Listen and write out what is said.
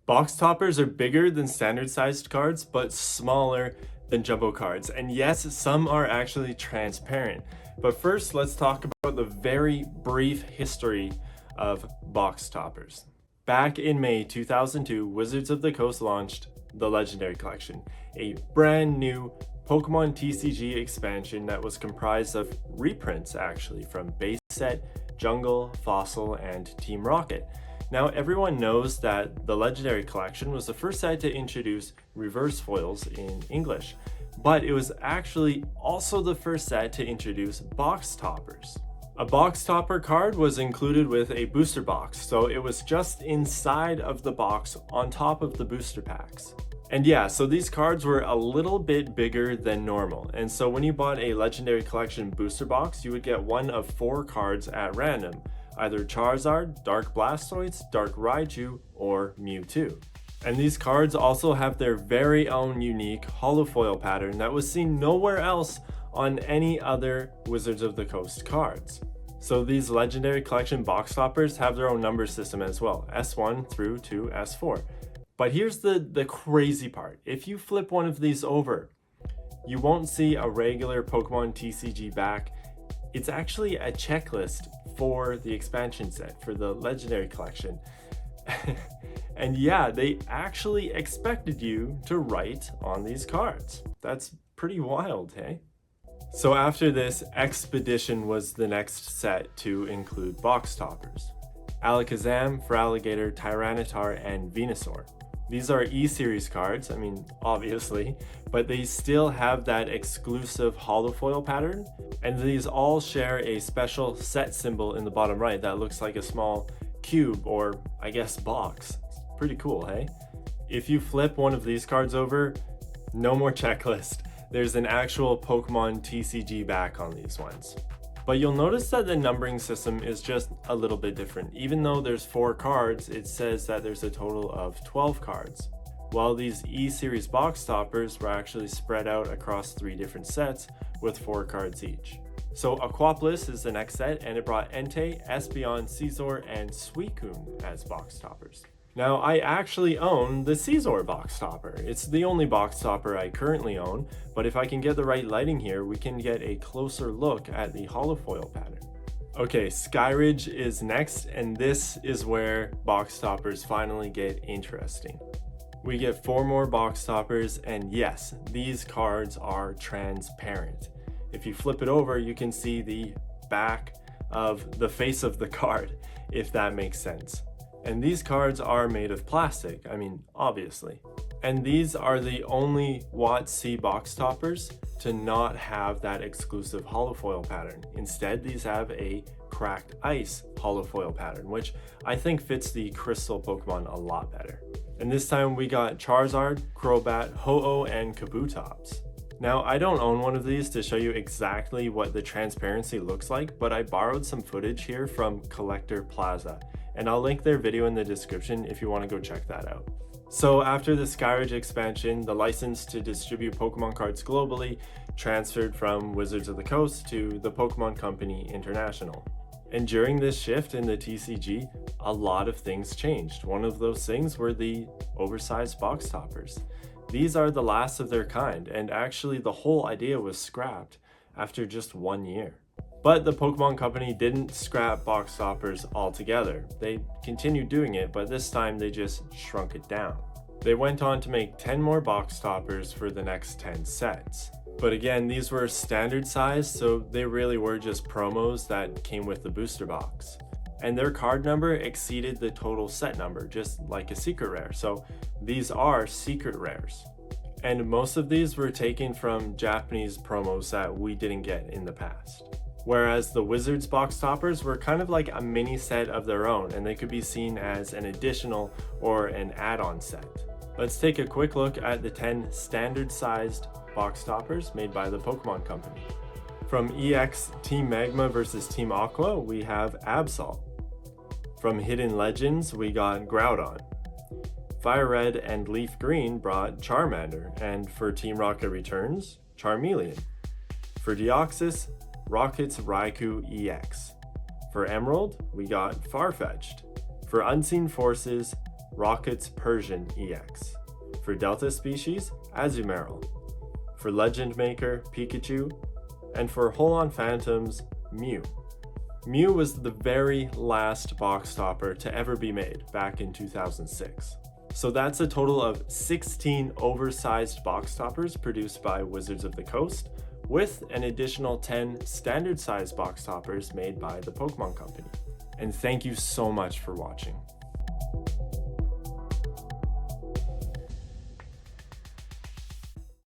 Box toppers are bigger than standard sized cards, but smaller than jumbo cards. And yes, some are actually transparent. But first, let's talk about the very brief history of box toppers. Back in May 2002, Wizards of the Coast launched the Legendary Collection, a brand new Pokemon TCG expansion that was comprised of reprints actually from Base Set, Jungle, Fossil, and Team Rocket. Now everyone knows that the Legendary Collection was the first set to introduce reverse foils in English, but it was actually also the first set to introduce box toppers. A box topper card was included with a booster box, so it was just inside of the box on top of the booster packs. And yeah, so these cards were a little bit bigger than normal, and so when you bought a Legendary Collection booster box, you would get one of 4 cards at random, either Charizard, Dark Blastoise, Dark Raichu, or Mewtwo. And these cards also have their very own unique holofoil pattern that was seen nowhere else on any other Wizards of the Coast cards. So these Legendary Collection box toppers have their own number system as well, S1 through to S4. But here's the crazy part. If you flip one of these over, you won't see a regular Pokemon TCG back. It's actually a checklist for the expansion set, for the Legendary Collection. And yeah, they actually expected you to write on these cards. That's pretty wild, hey? So after this, Expedition was the next set to include box toppers. Alakazam, Feraligatr, Tyranitar, and Venusaur. These are E-Series cards, I mean, obviously, but they still have that exclusive holofoil pattern, and these all share a special set symbol in the bottom right that looks like a small cube or, I guess, box. It's pretty cool, hey? If you flip one of these cards over, no more checklist. There's an actual Pokemon TCG back on these ones. But you'll notice that the numbering system is just a little bit different. Even though there's 4 cards, it says that there's a total of 12 cards. While these E-Series box toppers were actually spread out across 3 different sets with 4 cards each. So Aquapolis is the next set, and it brought Entei, Espeon, Scizor, and Suicune as box toppers. Now, I actually own the Scizor box topper. It's the only box topper I currently own, but if I can get the right lighting here, we can get a closer look at the holofoil pattern. Okay, Skyridge is next, and this is where box toppers finally get interesting. We get 4 more box toppers, and yes, these cards are transparent. If you flip it over, you can see the back of the face of the card, if that makes sense. And these cards are made of plastic, I mean, obviously. And these are the only WotC box toppers to not have that exclusive holofoil pattern. Instead, these have a cracked ice holofoil pattern, which I think fits the crystal Pokemon a lot better. And this time we got Charizard, Crobat, Ho-Oh, and Kabutops. Now, I don't own one of these to show you exactly what the transparency looks like, but I borrowed some footage here from Collector Plaza, and I'll link their video in the description if you want to go check that out. So after the Skyridge expansion, the license to distribute Pokemon cards globally transferred from Wizards of the Coast to the Pokémon Company International. And during this shift in the TCG, a lot of things changed. One of those things were the oversized box toppers. These are the last of their kind, and actually the whole idea was scrapped after just 1 year. But the Pokemon Company didn't scrap box toppers altogether. They continued doing it, but this time they just shrunk it down. They went on to make 10 more box toppers for the next 10 sets. But again, these were standard size, so they really were just promos that came with the booster box. And their card number exceeded the total set number, just like a secret rare. So these are secret rares. And most of these were taken from Japanese promos that we didn't get in the past. Whereas the Wizards box toppers were kind of like a mini set of their own, and they could be seen as an additional or an add-on set. Let's take a quick look at the 10 standard-sized box toppers made by the Pokemon Company. From EX Team Magma versus Team Aqua, we have Absol. From Hidden Legends, we got Groudon. Fire Red and Leaf Green brought Charmander, and for Team Rocket Returns, Charmeleon. For Deoxys, Rocket's Raikou EX. For Emerald, we got Farfetch'd. For Unseen Forces, Rocket's Persian EX. For Delta species, Azumarill. For Legend Maker, Pikachu. And for Holon Phantoms, Mew. Mew was the very last box topper to ever be made back in 2006. So that's a total of 16 oversized box toppers produced by Wizards of the Coast, with an additional 10 standard size box toppers made by the Pokémon Company. And thank you so much for watching.